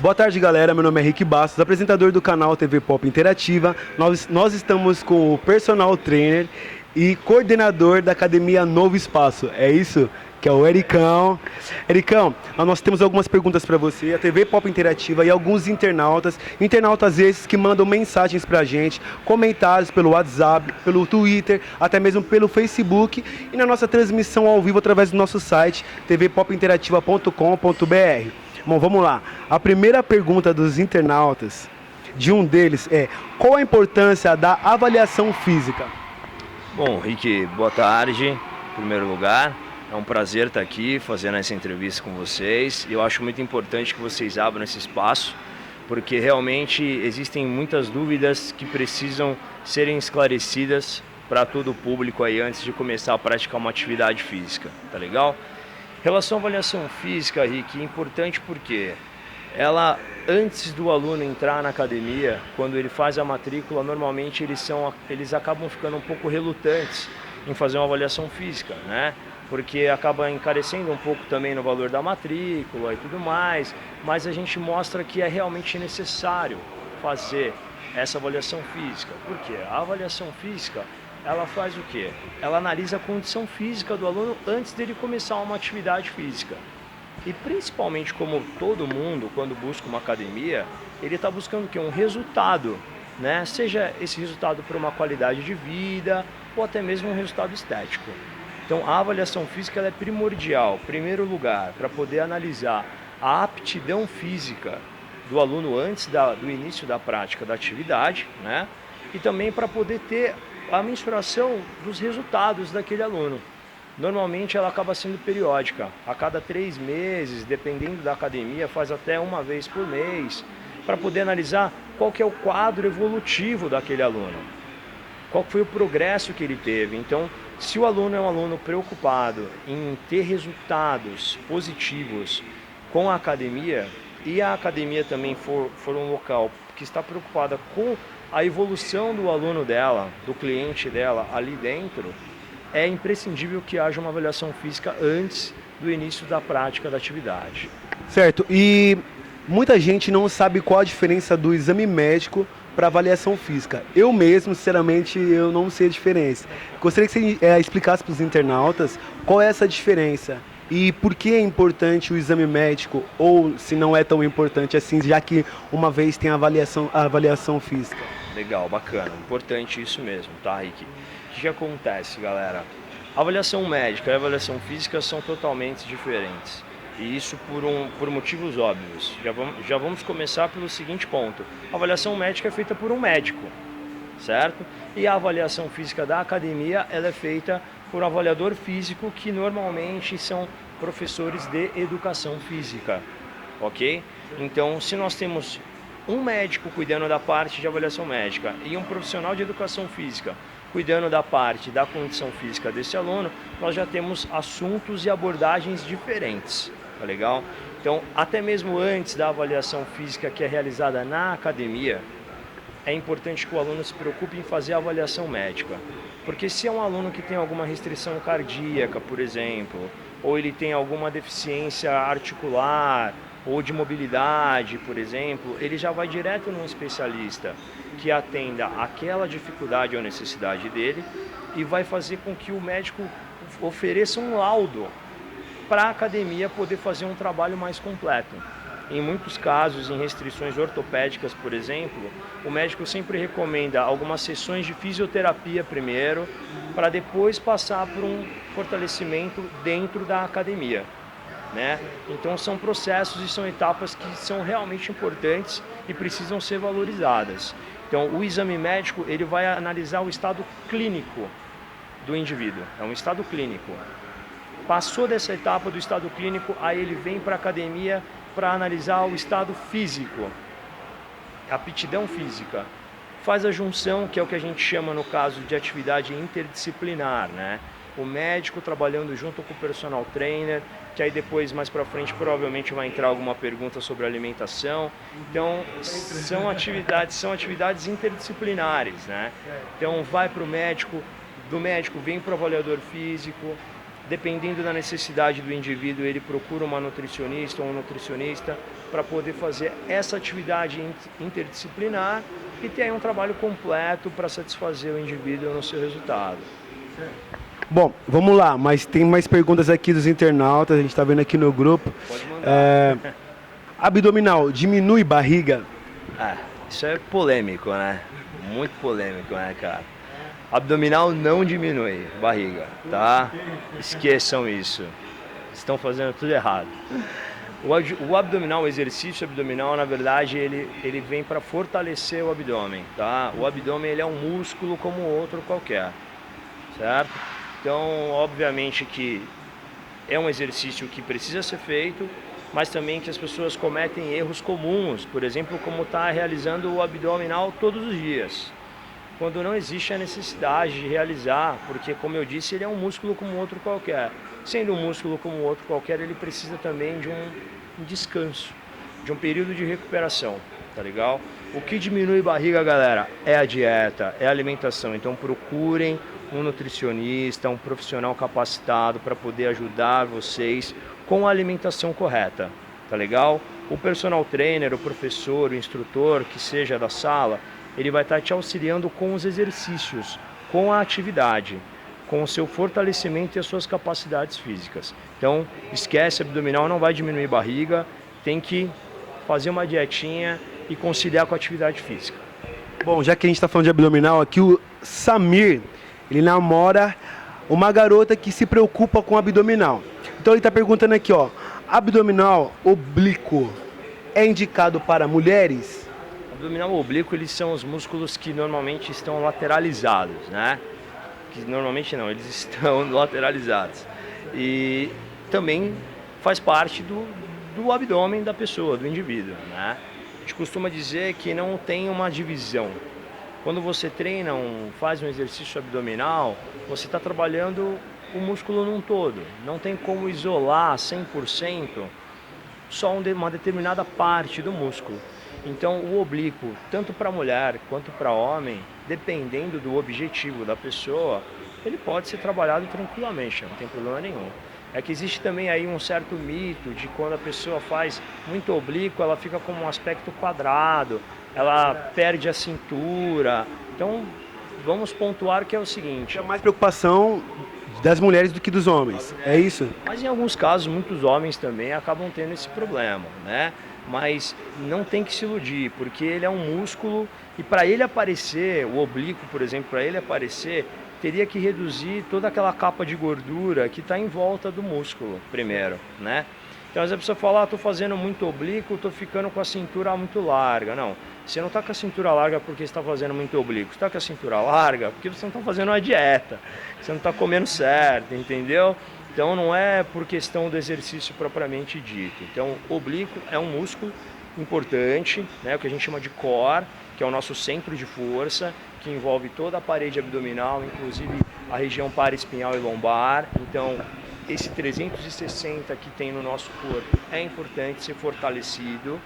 Boa tarde, galera. Meu nome é Rick Bastos, apresentador do canal TV Pop Interativa. Nós estamos com o personal trainer e coordenador da Academia Novo Espaço. É isso? Que é o Ericão. Ericão, nós temos algumas perguntas para você. A TV Pop Interativa e alguns internautas esses que mandam mensagens pra gente, comentários pelo WhatsApp, pelo Twitter, até mesmo pelo Facebook e na nossa transmissão ao vivo através do nosso site tvpopinterativa.com.br. Bom, vamos lá. A primeira pergunta dos internautas, de um deles, é: qual a importância da avaliação física? Bom, Rick, boa tarde, em primeiro lugar. É um prazer estar aqui fazendo essa entrevista com vocês. Eu acho muito importante que vocês abram esse espaço, porque realmente existem muitas dúvidas que precisam serem esclarecidas para todo o público aí antes de começar a praticar uma atividade física, tá legal? Em relação à avaliação física, Rick, é importante porque ela, antes do aluno entrar na academia, quando ele faz a matrícula, normalmente eles acabam ficando um pouco relutantes em fazer uma avaliação física, né? Porque acaba encarecendo um pouco também no valor da matrícula e tudo mais, mas a gente mostra que é realmente necessário fazer essa avaliação física. Por quê? A avaliação física, ela faz o quê? Ela analisa a condição física do aluno antes dele começar uma atividade física. E principalmente, como todo mundo, quando busca uma academia, ele está buscando o quê? Um resultado, né? Seja esse resultado por uma qualidade de vida ou até mesmo um resultado estético. Então, a avaliação física ela é primordial, em primeiro lugar, para poder analisar a aptidão física do aluno antes do início da prática da atividade, né? E também para poder ter a mensuração dos resultados daquele aluno. Normalmente ela acaba sendo periódica, a cada 3 meses, dependendo da academia, faz até uma vez por mês, para poder analisar qual que é o quadro evolutivo daquele aluno, qual foi o progresso que ele teve. Então, se o aluno é um aluno preocupado em ter resultados positivos com a academia, e a academia também for um local que está preocupada com a evolução do aluno dela, do cliente dela ali dentro, é imprescindível que haja uma avaliação física antes do início da prática da atividade. Certo, e muita gente não sabe qual a diferença do exame médico para avaliação física. Eu mesmo, sinceramente, eu não sei a diferença. Gostaria que você explicasse para os internautas qual é essa diferença e por que é importante o exame médico, ou se não é tão importante assim, já que uma vez tem a avaliação física. Legal, bacana, importante isso mesmo, tá, Rick? O que acontece, galera? A avaliação médica e a avaliação física são totalmente diferentes. E isso por motivos óbvios. Já vamos começar pelo seguinte ponto. A avaliação médica é feita por um médico, certo? E a avaliação física da academia ela é feita por um avaliador físico, que normalmente são professores de educação física, ok? Então, se nós temos um médico cuidando da parte de avaliação médica e um profissional de educação física cuidando da parte da condição física desse aluno, nós já temos assuntos e abordagens diferentes. Tá legal? Então, até mesmo antes da avaliação física que é realizada na academia, é importante que o aluno se preocupe em fazer a avaliação médica. Porque se é um aluno que tem alguma restrição cardíaca, por exemplo, ou ele tem alguma deficiência articular ou de mobilidade, por exemplo, ele já vai direto num especialista que atenda aquela dificuldade ou necessidade dele e vai fazer com que o médico ofereça um laudo para a academia poder fazer um trabalho mais completo. Em muitos casos, em restrições ortopédicas, por exemplo, o médico sempre recomenda algumas sessões de fisioterapia primeiro, para depois passar por um fortalecimento dentro da academia, né? Então são processos e são etapas que são realmente importantes e precisam ser valorizadas. Então o exame médico ele vai analisar o estado clínico do indivíduo, é um estado clínico. Passou dessa etapa do estado clínico, aí ele vem para a academia para analisar o estado físico, a aptidão física. Faz a junção, que é o que a gente chama no caso de atividade interdisciplinar, né? O médico trabalhando junto com o personal trainer, que aí depois, mais para frente, provavelmente vai entrar alguma pergunta sobre alimentação. Então, são atividades interdisciplinares, né? Então, vai para o médico, do médico vem para o avaliador físico, dependendo da necessidade do indivíduo, ele procura uma nutricionista ou um nutricionista para poder fazer essa atividade interdisciplinar e ter aí um trabalho completo para satisfazer o indivíduo no seu resultado. Bom, vamos lá, mas tem mais perguntas aqui dos internautas, a gente está vendo aqui no grupo. Pode mandar. Abdominal, diminui barriga? Isso é polêmico, né? Muito polêmico, né, cara? Abdominal não diminui barriga, tá? Esqueçam isso. Estão fazendo tudo errado. O abdominal, o exercício abdominal, na verdade, ele vem para fortalecer o abdômen, tá? O abdômen ele é um músculo como outro qualquer, certo? Então, obviamente que é um exercício que precisa ser feito, mas também que as pessoas cometem erros comuns, por exemplo, como estar realizando o abdominal todos os dias, quando não existe a necessidade de realizar, porque, como eu disse, ele é um músculo como outro qualquer. Sendo um músculo como outro qualquer, ele precisa também de um descanso, de um período de recuperação, tá legal? O que diminui barriga, galera, é a dieta, é a alimentação, então procurem um nutricionista, um profissional capacitado para poder ajudar vocês com a alimentação correta, tá legal? O personal trainer, o professor, o instrutor, que seja da sala, ele vai estar te auxiliando com os exercícios, com a atividade, com o seu fortalecimento e as suas capacidades físicas. Então, esquece, abdominal não vai diminuir barriga, tem que fazer uma dietinha e conciliar com a atividade física. Bom, já que a gente está falando de abdominal, aqui o Samir, ele namora uma garota que se preocupa com abdominal. Então ele está perguntando aqui, ó, abdominal oblíquo é indicado para mulheres? Abdominal oblíquo, eles são os músculos que normalmente estão lateralizados, né? Que normalmente não, eles estão lateralizados. E também faz parte do abdômen da pessoa, do indivíduo, né? A gente costuma dizer que não tem uma divisão. Quando você treina, faz um exercício abdominal, você está trabalhando o músculo num todo. Não tem como isolar 100% só uma determinada parte do músculo. Então, o oblíquo, tanto para mulher quanto para homem, dependendo do objetivo da pessoa, ele pode ser trabalhado tranquilamente, não tem problema nenhum. É que existe também aí um certo mito de quando a pessoa faz muito oblíquo, ela fica com um aspecto quadrado, ela perde a cintura. Então, vamos pontuar que é o seguinte... É mais preocupação das mulheres do que dos homens, é isso? Mas em alguns casos, muitos homens também acabam tendo esse problema, né? Mas não tem que se iludir, porque ele é um músculo e para ele aparecer, o oblíquo, por exemplo, para ele aparecer, teria que reduzir toda aquela capa de gordura que está em volta do músculo, primeiro, né? Então, às vezes a pessoa fala, estou fazendo muito oblíquo, estou ficando com a cintura muito larga. Não, você não está com a cintura larga porque está fazendo muito oblíquo, você está com a cintura larga porque você não está fazendo uma dieta, você não está comendo certo, entendeu? Então não é por questão do exercício propriamente dito. Então o oblíquo é um músculo importante, né, o que a gente chama de core, que é o nosso centro de força, que envolve toda a parede abdominal, inclusive a região paraespinhal e lombar. Então esse 360 que tem no nosso corpo é importante ser fortalecido,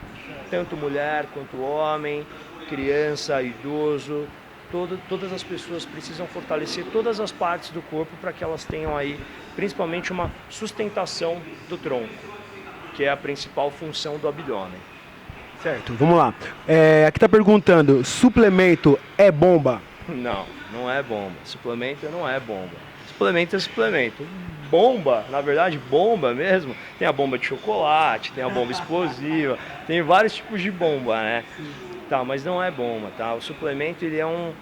tanto mulher quanto homem, criança, idoso. Todas as pessoas precisam fortalecer todas as partes do corpo para que elas tenham aí, principalmente, uma sustentação do tronco, que é a principal função do abdômen. Certo, vamos lá. Aqui está perguntando, suplemento é bomba? Não, não é bomba. Suplemento não é bomba. Suplemento é suplemento. Bomba, na verdade, bomba mesmo, tem a bomba de chocolate, tem a bomba explosiva, tem vários tipos de bomba, né? Tá, mas não é bomba, tá? O suplemento ele é um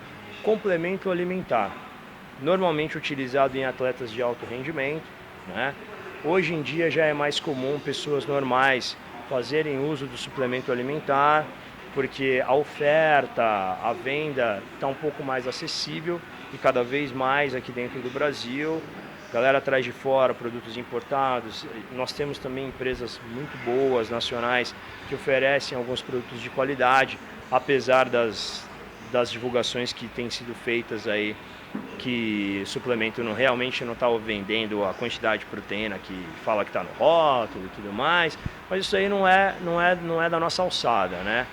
complemento alimentar, normalmente utilizado em atletas de alto rendimento, né? Hoje em dia já é mais comum pessoas normais fazerem uso do suplemento alimentar, porque a oferta, a venda está um pouco mais acessível e cada vez mais aqui dentro do Brasil. A galera traz de fora produtos importados. Nós temos também empresas muito boas, nacionais, que oferecem alguns produtos de qualidade, apesar das divulgações que têm sido feitas aí, que suplemento realmente não está vendendo a quantidade de proteína que fala que está no rótulo e tudo mais, mas isso aí não é da nossa alçada, né?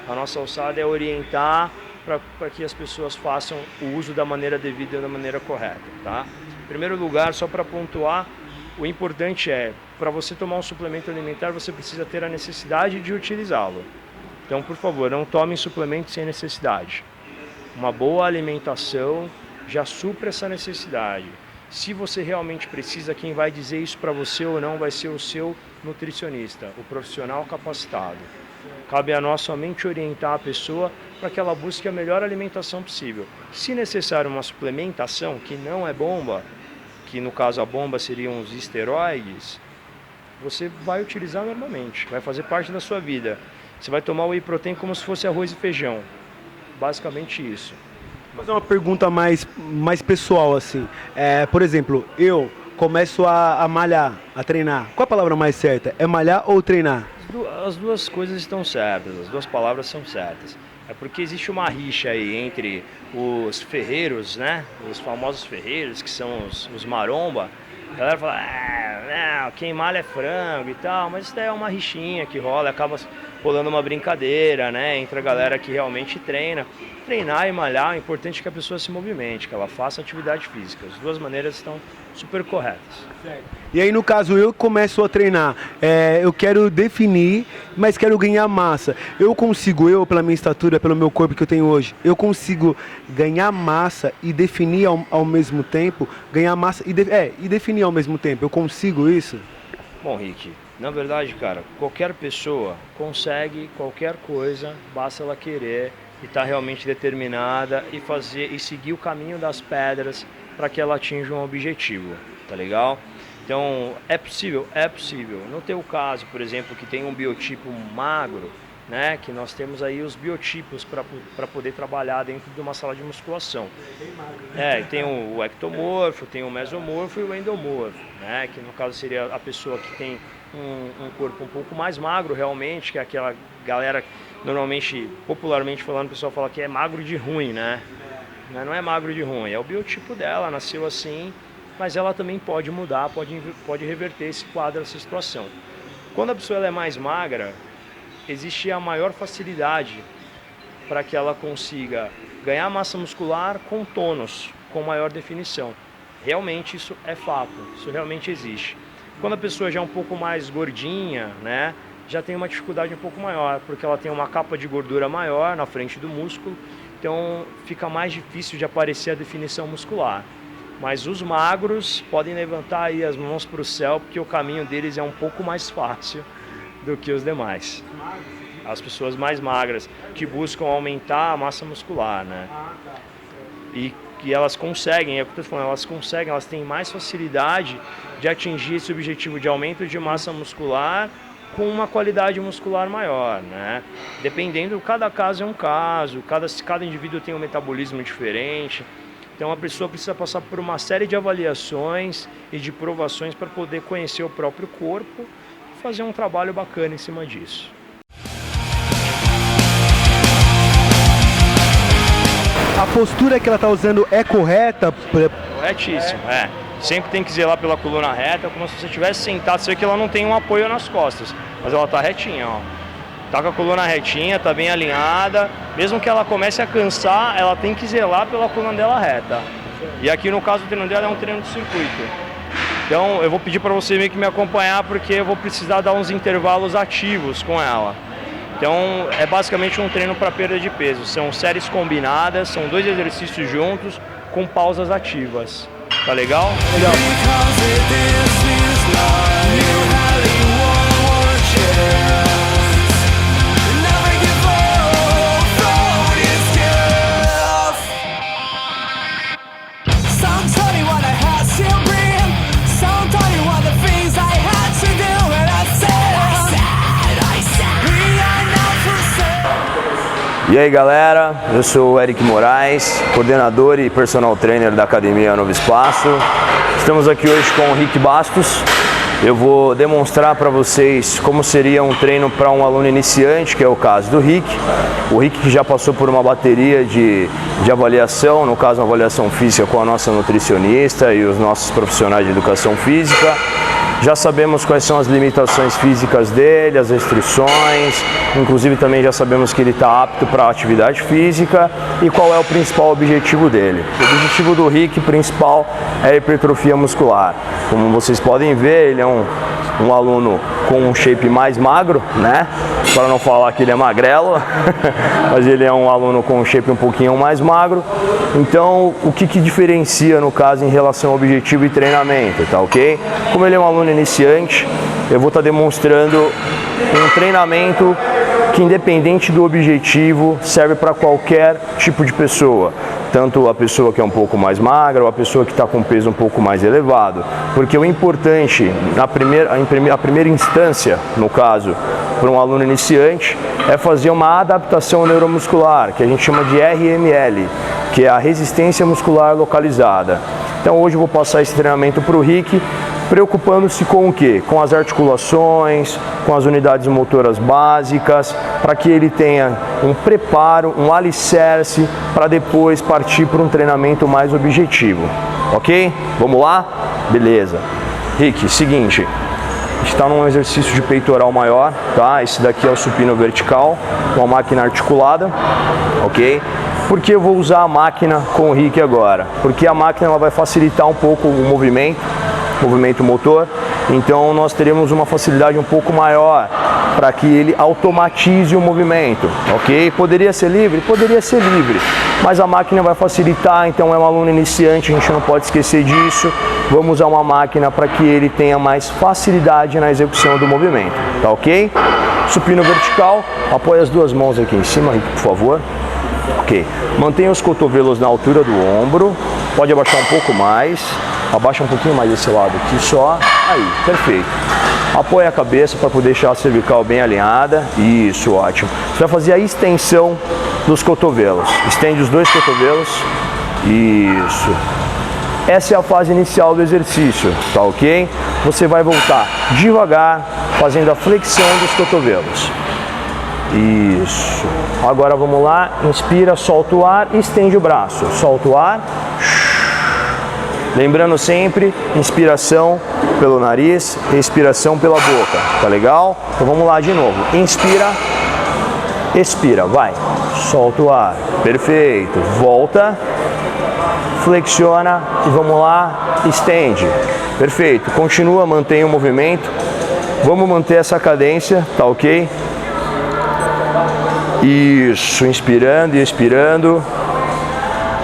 A nossa alçada é orientar para que as pessoas façam o uso da maneira devida e da maneira correta, tá? primeiro lugar, só para pontuar, o importante é, para você tomar um suplemento alimentar, você precisa ter a necessidade de utilizá-lo. Então, por favor, não tome suplemento sem necessidade. Uma boa alimentação já supre essa necessidade. Se você realmente precisa, quem vai dizer isso para você ou não vai ser o seu nutricionista, o profissional capacitado. Cabe a nós somente orientar a pessoa para que ela busque a melhor alimentação possível. Se necessário uma suplementação, que não é bomba, que no caso a bomba seriam os esteroides, você vai utilizar normalmente, vai fazer parte da sua vida. Você vai tomar o whey protein como se fosse arroz e feijão. Basicamente isso. Vou fazer uma pergunta mais pessoal, assim. Por exemplo, eu começo a malhar, a treinar. Qual a palavra mais certa? É malhar ou treinar? As duas coisas estão certas, as duas palavras são certas. É porque existe uma rixa aí entre os ferreiros, né? Os famosos ferreiros, que são os maromba. A galera fala, não, quem malha é frango e tal, mas isso daí é uma rixinha que rola, acaba rolando uma brincadeira, né? Entre a galera que realmente treina. Treinar e malhar, é importante que a pessoa se movimente, que ela faça atividade física. As duas maneiras estão super corretas. E aí, no caso, eu começo a treinar, eu quero definir, mas quero ganhar massa. Eu consigo, pela minha estatura, pelo meu corpo que eu tenho hoje, eu consigo ganhar massa e definir ao mesmo tempo, ganhar massa e definir ao mesmo tempo. Eu consigo isso? Bom, Rick, na verdade, cara, qualquer pessoa consegue qualquer coisa, basta ela querer e estar realmente determinada e seguir o caminho das pedras para que ela atinja um objetivo, tá legal? Então, é possível? É possível. No teu caso, por exemplo, que tem um biotipo magro, né, que nós temos aí os biotipos para poder trabalhar dentro de uma sala de musculação. Tem o ectomorfo, tem o mesomorfo e o endomorfo, né, que no caso seria a pessoa que tem um corpo um pouco mais magro realmente, que é aquela galera, normalmente, popularmente falando, o pessoal fala que é magro de ruim, né? Não é magro de ruim, é o biotipo dela, nasceu assim, mas ela também pode mudar, pode reverter esse quadro, essa situação. Quando a pessoa ela é mais magra, existe a maior facilidade para que ela consiga ganhar massa muscular com tônus, com maior definição. Realmente isso é fato, isso realmente existe. Quando a pessoa já é um pouco mais gordinha, né, já tem uma dificuldade um pouco maior, porque ela tem uma capa de gordura maior na frente do músculo, então fica mais difícil de aparecer a definição muscular. Mas os magros podem levantar aí as mãos para o céu, porque o caminho deles é um pouco mais fácil do que os demais. As pessoas mais magras, que buscam aumentar a massa muscular, né? E que elas conseguem, é o que eu estou falando, elas têm mais facilidade de atingir esse objetivo de aumento de massa muscular com uma qualidade muscular maior, né? Dependendo, cada caso é um caso, cada indivíduo tem um metabolismo diferente, então a pessoa precisa passar por uma série de avaliações e de provações para poder conhecer o próprio corpo e fazer um trabalho bacana em cima disso. A postura que ela está usando é correta? Corretíssimo, Sempre tem que zelar pela coluna reta, como se você estivesse sentado. Você vê que ela não tem um apoio nas costas, mas ela está retinha, ó. Tá com a coluna retinha, tá bem alinhada. Mesmo que ela comece a cansar, ela tem que zelar pela coluna dela reta. E aqui no caso o treino dela é um treino de circuito. Então eu vou pedir para você meio que me acompanhar, porque eu vou precisar dar uns intervalos ativos com ela. Então é basicamente um treino para perda de peso. São séries combinadas, são 2 exercícios juntos com pausas ativas. Tá legal? Legal. E aí galera, eu sou o Eric Moraes, coordenador e personal trainer da Academia Novo Espaço. Estamos aqui hoje com o Rick Bastos. Eu vou demonstrar para vocês como seria um treino para um aluno iniciante, que é o caso do Rick. O Rick que já passou por uma bateria de avaliação, no caso uma avaliação física com a nossa nutricionista e os nossos profissionais de educação física. Já sabemos quais são as limitações físicas dele, as restrições, inclusive também já sabemos que ele está apto para a atividade física e qual é o principal objetivo dele. O objetivo do Rick principal é a hipertrofia muscular. Como vocês podem ver, ele é um aluno com um shape mais magro, né? Para não falar que ele é magrelo, mas ele é um aluno com um shape um pouquinho mais magro. Então, o que diferencia no caso em relação ao objetivo e treinamento, tá ok? Como ele é um aluno iniciante, eu vou estar demonstrando um treinamento que, independente do objetivo, serve para qualquer tipo de pessoa. Tanto a pessoa que é um pouco mais magra ou a pessoa que está com peso um pouco mais elevado. Porque o importante, a primeira instância, no caso, para um aluno iniciante, é fazer uma adaptação neuromuscular, que a gente chama de RML, que é a resistência muscular localizada. Então hoje eu vou passar esse treinamento para o Rick, preocupando-se com o quê? Com as articulações, com as unidades motoras básicas, para que ele tenha um preparo, um alicerce, para depois partir para um treinamento mais objetivo. Ok? Vamos lá? Beleza. Rick, seguinte, a gente está num exercício de peitoral maior, tá? Esse daqui é o supino vertical, uma máquina articulada, ok? Por que eu vou usar a máquina com o Rick agora? Porque a máquina ela vai facilitar um pouco o movimento motor, então nós teremos uma facilidade um pouco maior para que ele automatize o movimento, ok? Poderia ser livre? Poderia ser livre, mas a máquina vai facilitar, então é um aluno iniciante, a gente não pode esquecer disso. Vamos usar uma máquina para que ele tenha mais facilidade na execução do movimento, tá ok? Supino vertical, apoia as duas mãos aqui em cima, Rick, por favor. Ok, mantenha os cotovelos na altura do ombro, pode abaixar um pouco mais, abaixa um pouquinho mais desse lado aqui só, aí, perfeito. Apoia a cabeça para poder deixar a cervical bem alinhada, isso, ótimo. Você vai fazer a extensão dos cotovelos, estende os dois cotovelos, isso. Essa é a fase inicial do exercício, tá ok? Você vai voltar devagar, fazendo a flexão dos cotovelos. Isso. Agora vamos lá, inspira, solta o ar, estende o braço, solta o ar. Lembrando sempre, inspiração pelo nariz, expiração pela boca, tá legal? Então vamos lá de novo, inspira, expira, vai, solta o ar, perfeito, volta, flexiona e vamos lá, estende, perfeito, continua, mantém o movimento, vamos manter essa cadência, tá ok? Isso, inspirando e expirando.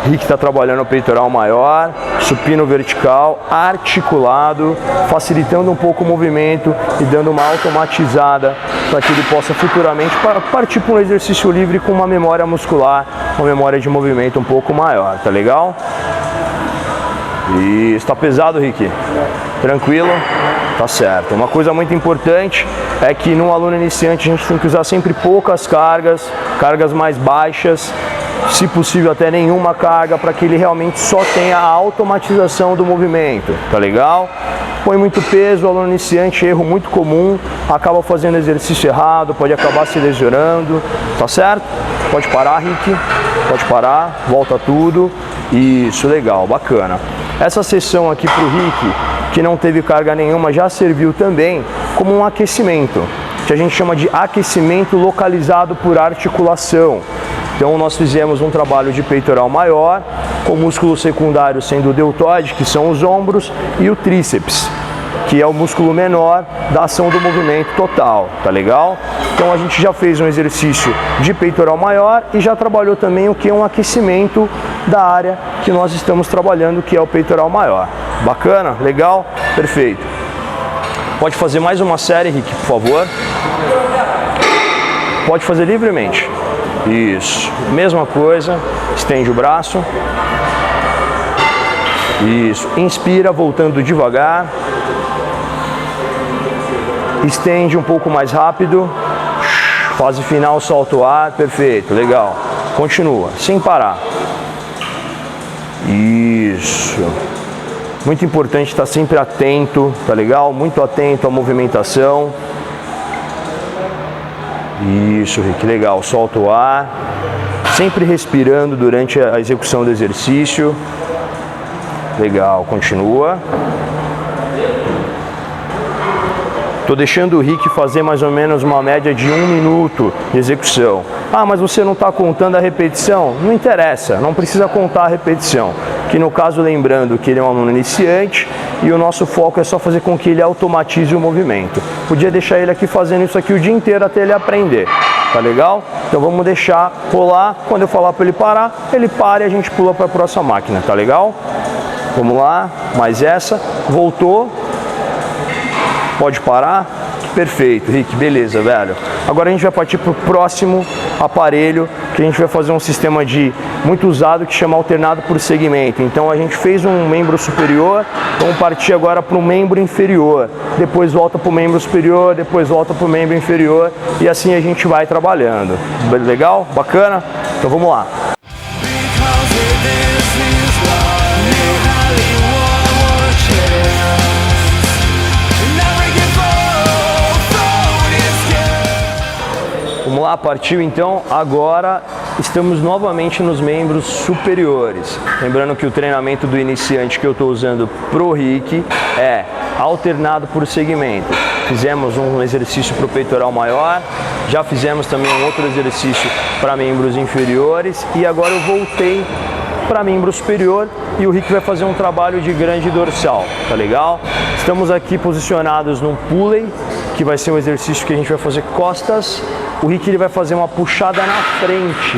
Rick está trabalhando o peitoral maior, supino vertical, articulado, facilitando um pouco o movimento e dando uma automatizada para que ele possa futuramente partir para um exercício livre com uma memória muscular, uma memória de movimento um pouco maior, tá legal? Isso, está pesado, Rick? Tranquilo? Tá certo. Uma coisa muito importante é que no aluno iniciante a gente tem que usar sempre poucas cargas mais baixas, se possível até nenhuma carga, para que ele realmente só tenha a automatização do movimento, tá legal? Põe muito peso, o aluno iniciante, erro muito comum, acaba fazendo exercício errado, pode acabar se lesionando, tá certo? Pode parar, Rick, pode parar, volta tudo, isso, legal, bacana. Essa sessão aqui pro Rick, que não teve carga nenhuma, já serviu também como um aquecimento, que a gente chama de aquecimento localizado por articulação. Então nós fizemos um trabalho de peitoral maior, com o músculo secundário sendo o deltoide, que são os ombros, e o tríceps, que é o músculo menor da ação do movimento total, tá legal? Então a gente já fez um exercício de peitoral maior e já trabalhou também o que é um aquecimento da área que nós estamos trabalhando, que é o peitoral maior. Bacana? Legal? Perfeito. Pode fazer mais uma série, Rick, por favor. Pode fazer livremente. Isso. Mesma coisa. Estende o braço. Isso. Inspira, voltando devagar. Estende um pouco mais rápido. Fase final, solta o ar. Perfeito. Legal. Continua, sem parar. Isso. Muito importante estar sempre atento, tá legal? Muito atento à movimentação. Isso, Rick, legal. Solta o ar. Sempre respirando durante a execução do exercício. Legal, continua. Estou deixando o Rick fazer mais ou menos uma média de 1 minuto de execução. Ah, mas você não está contando a repetição? Não interessa, não precisa contar a repetição. Que no caso, lembrando que ele é um aluno iniciante e o nosso foco é só fazer com que ele automatize o movimento. Podia deixar ele aqui fazendo isso aqui o dia inteiro até ele aprender. Tá legal? Então vamos deixar rolar. Quando eu falar para ele parar, ele para e a gente pula para a próxima máquina. Tá legal? Vamos lá, mais essa. Voltou. Pode parar? Perfeito, Rick, beleza, velho. Agora a gente vai partir para o próximo aparelho, que a gente vai fazer um sistema muito usado que chama alternado por segmento. Então a gente fez um membro superior, vamos partir agora para o membro inferior. Depois volta para o membro superior, depois volta para o membro inferior e assim a gente vai trabalhando. Legal? Bacana? Então vamos lá. Vamos lá, partiu então. Agora estamos novamente nos membros superiores. Lembrando que o treinamento do iniciante que eu estou usando pro Rick é alternado por segmento. Fizemos um exercício para o peitoral maior, já fizemos também um outro exercício para membros inferiores e agora eu voltei para membro superior e o Rick vai fazer um trabalho de grande dorsal, tá legal? Estamos aqui posicionados num pulley, que vai ser um exercício que a gente vai fazer costas. O Rick ele vai fazer uma puxada na frente,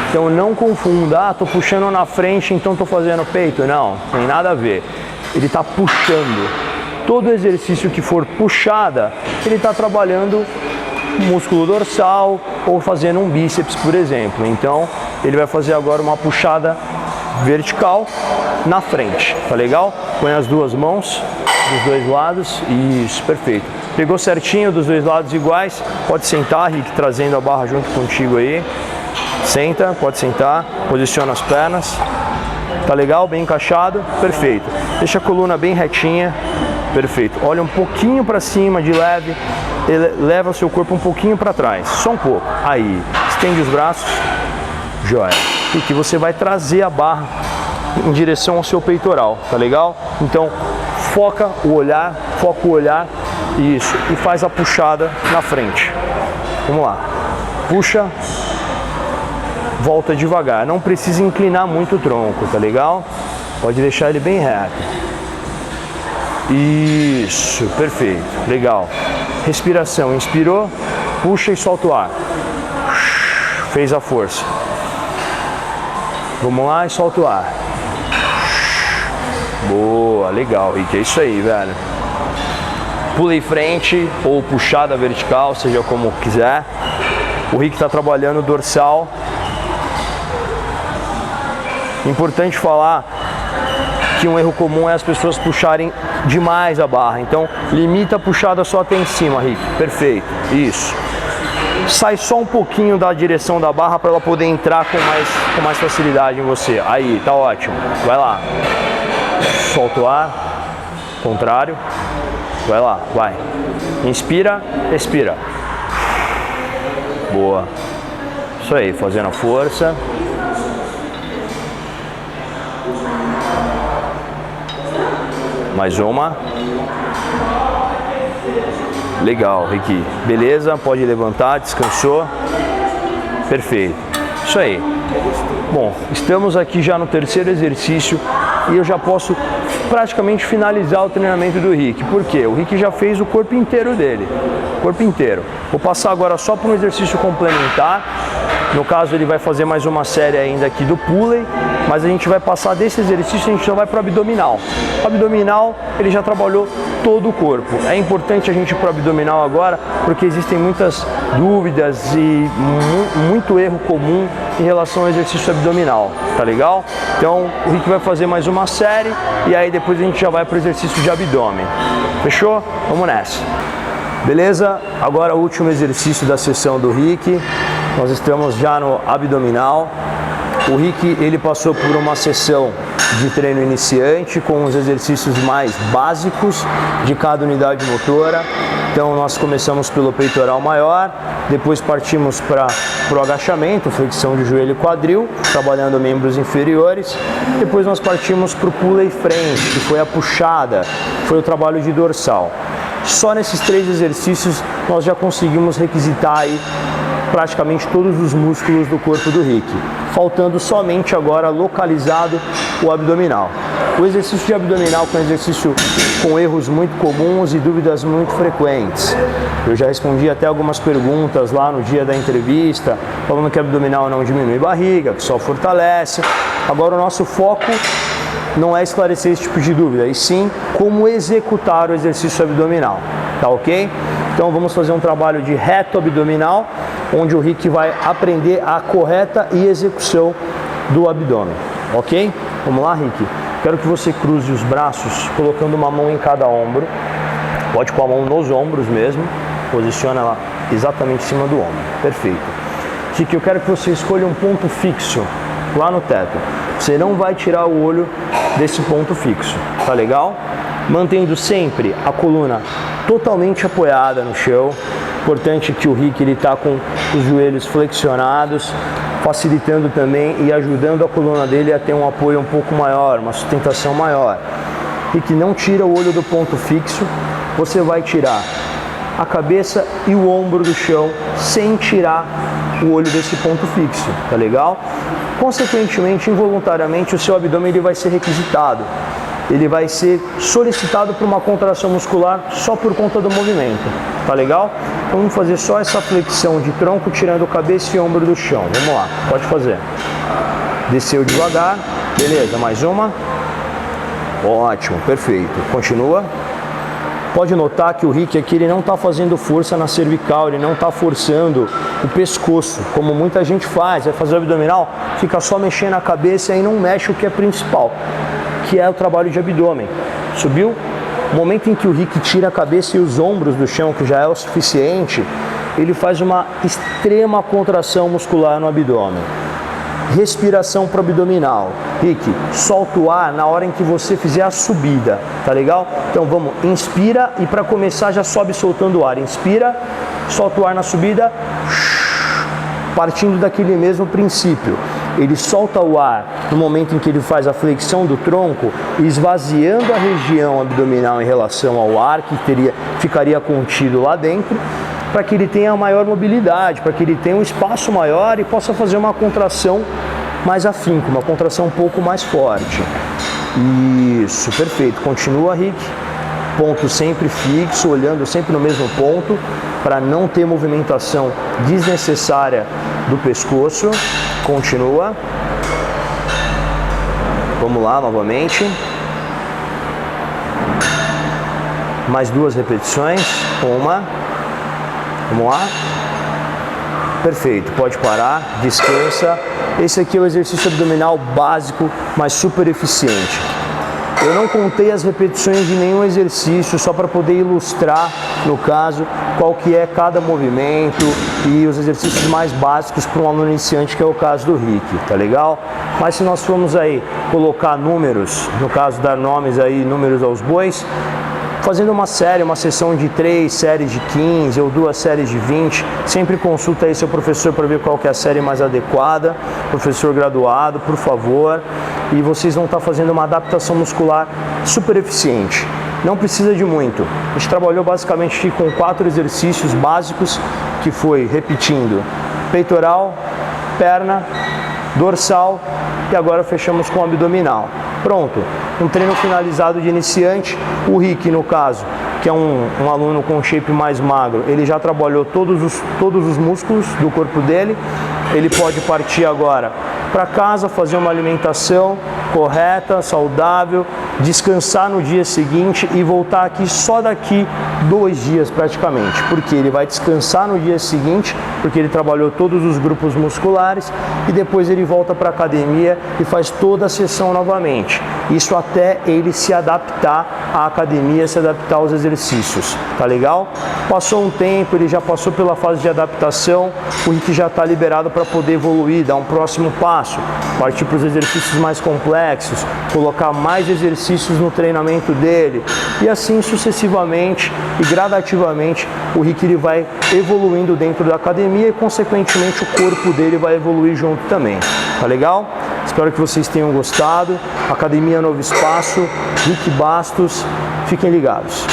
então não confunda, tô puxando na frente, então tô fazendo peito. Não, tem nada a ver. Ele tá puxando. Todo exercício que for puxada, ele tá trabalhando músculo dorsal ou fazendo um bíceps, por exemplo. Então, ele vai fazer agora uma puxada vertical na frente, tá legal? Põe as duas mãos dos dois lados, isso, perfeito. Pegou certinho dos dois lados iguais, pode sentar, Rick, trazendo a barra junto contigo aí. Senta, pode sentar, posiciona as pernas. Tá legal? Bem encaixado? Perfeito. Deixa a coluna bem retinha. Perfeito. Olha um pouquinho para cima de leve, leva o seu corpo um pouquinho para trás, só um pouco. Aí, estende os braços. Joia. E que você vai trazer a barra em direção ao seu peitoral, tá legal? Então, foca o olhar, isso, e faz a puxada na frente. Vamos lá. Puxa, volta devagar. Não precisa inclinar muito o tronco, tá legal? Pode deixar ele bem reto. Isso, perfeito, legal. Respiração, inspirou, puxa e solta o ar. Fez a força. Vamos lá e solta o ar. Boa, legal, Rick, é isso aí, velho. Pulei frente ou puxada vertical, seja como quiser. O Rick está trabalhando dorsal. Importante falar que um erro comum é as pessoas puxarem demais a barra. Então, limita a puxada só até em cima, Rick. Perfeito, isso. Sai só um pouquinho da direção da barra para ela poder entrar com mais facilidade em você. Aí, tá ótimo. Vai lá. Solta o ar. Contrário. Vai lá, vai. Inspira, expira. Boa. Isso aí, fazendo a força. Mais uma. Legal, Rick. Beleza, pode levantar, descansou. Perfeito. Isso aí. Bom, estamos aqui já no terceiro exercício e eu já posso praticamente finalizar o treinamento do Rick. Por quê? O Rick já fez o corpo inteiro dele. Corpo inteiro. Vou passar agora só para um exercício complementar. No caso, ele vai fazer mais uma série ainda aqui do pulley, mas a gente vai passar desse exercício, a gente já vai para o abdominal. O abdominal, ele já trabalhou todo o corpo. É importante a gente ir para o abdominal agora, porque existem muitas dúvidas e muito erro comum em relação ao exercício abdominal, tá legal? Então, o Rick vai fazer mais uma série e aí depois a gente já vai para o exercício de abdômen. Fechou? Vamos nessa. Beleza? Agora o último exercício da sessão do Rick. Nós estamos já no abdominal. O Rick, ele passou por uma sessão de treino iniciante com os exercícios mais básicos de cada unidade motora. Então nós começamos pelo peitoral maior, depois partimos para o agachamento, flexão de joelho e quadril, trabalhando membros inferiores. Depois nós partimos para o pulley frente, que foi a puxada, foi o trabalho de dorsal. Só nesses 3 exercícios nós já conseguimos requisitar aí praticamente todos os músculos do corpo do Rick, faltando somente agora localizado o abdominal. O exercício de abdominal é um exercício com erros muito comuns e dúvidas muito frequentes. Eu já respondi até algumas perguntas lá no dia da entrevista, falando que abdominal não diminui barriga, que só fortalece. Agora o nosso foco não é esclarecer esse tipo de dúvida, e sim como executar o exercício abdominal, tá ok? Então vamos fazer um trabalho de reto abdominal, onde o Rick vai aprender a correta e execução do abdômen, ok? Vamos lá, Rick? Quero que você cruze os braços, colocando uma mão em cada ombro. Pode pôr a mão nos ombros mesmo, posiciona ela exatamente em cima do ombro. Perfeito. Rick, eu quero que você escolha um ponto fixo lá no teto. Você não vai tirar o olho desse ponto fixo, tá legal? Mantendo sempre a coluna totalmente apoiada no chão. Importante que o Rick está com os joelhos flexionados, facilitando também e ajudando a coluna dele a ter um apoio um pouco maior, uma sustentação maior. Rick, não tira o olho do ponto fixo, você vai tirar a cabeça e o ombro do chão sem tirar o olho desse ponto fixo, tá legal? Consequentemente, involuntariamente, o seu abdômen ele vai ser requisitado. Ele vai ser solicitado por uma contração muscular só por conta do movimento, tá legal? Então vamos fazer só essa flexão de tronco, tirando cabeça e ombro do chão. Vamos lá, pode fazer. Desceu devagar, beleza, mais uma. Ótimo, perfeito. Continua. Pode notar que o Rick aqui ele não está fazendo força na cervical, ele não está forçando o pescoço, como muita gente faz. Vai fazer o abdominal, fica só mexendo a cabeça e não mexe o que é principal, que é o trabalho de abdômen. Subiu? No momento em que o Rick tira a cabeça e os ombros do chão, que já é o suficiente, ele faz uma extrema contração muscular no abdômen. Respiração para o abdominal. Rick, solta o ar na hora em que você fizer a subida, tá legal? Então vamos, inspira e para começar já sobe soltando o ar. Inspira, solta o ar na subida, partindo daquele mesmo princípio. Ele solta o ar no momento em que ele faz a flexão do tronco, esvaziando a região abdominal em relação ao ar que ficaria contido lá dentro, para que ele tenha maior mobilidade, para que ele tenha um espaço maior e possa fazer uma contração mais afinco, uma contração um pouco mais forte. Isso, perfeito. Continua, Rick. Ponto sempre fixo, olhando sempre no mesmo ponto, para não ter movimentação desnecessária do pescoço. Continua. Vamos lá novamente. Mais 2 repetições. Uma. Vamos lá. Perfeito. Pode parar. Descansa. Esse aqui é o exercício abdominal básico, mas super eficiente. Eu não contei as repetições de nenhum exercício, só para poder ilustrar, no caso, qual que é cada movimento e os exercícios mais básicos para um aluno iniciante, que é o caso do Rick, tá legal? Mas se nós formos aí colocar números, no caso dar nomes aí, números aos bois, fazendo uma sessão de 3 séries de 15 ou 2 séries de 20, sempre consulta aí seu professor para ver qual que é a série mais adequada, professor graduado, por favor, e vocês vão estar fazendo uma adaptação muscular super eficiente. Não precisa de muito. A gente trabalhou basicamente com 4 exercícios básicos, que foi repetindo peitoral, perna, dorsal e agora fechamos com abdominal. Pronto, um treino finalizado de iniciante. O Rick, no caso, que é um aluno com shape mais magro, ele já trabalhou todos os músculos do corpo dele. Ele pode partir agora para casa, fazer uma alimentação correta, saudável, descansar no dia seguinte e voltar aqui só daqui 2 dias praticamente, porque ele vai descansar no dia seguinte, porque ele trabalhou todos os grupos musculares e depois ele volta para a academia e faz toda a sessão novamente. Isso até ele se adaptar à academia, se adaptar aos exercícios, tá legal? Passou um tempo, ele já passou pela fase de adaptação, o Rick já está liberado para poder evoluir, dar um próximo passo, partir para os exercícios mais complexos, colocar mais exercícios no treinamento dele e assim sucessivamente e gradativamente o Rick ele vai evoluindo dentro da academia e consequentemente o corpo dele vai evoluir junto também, tá legal? Espero que vocês tenham gostado. Academia Novo Espaço, Rick Bastos, fiquem ligados.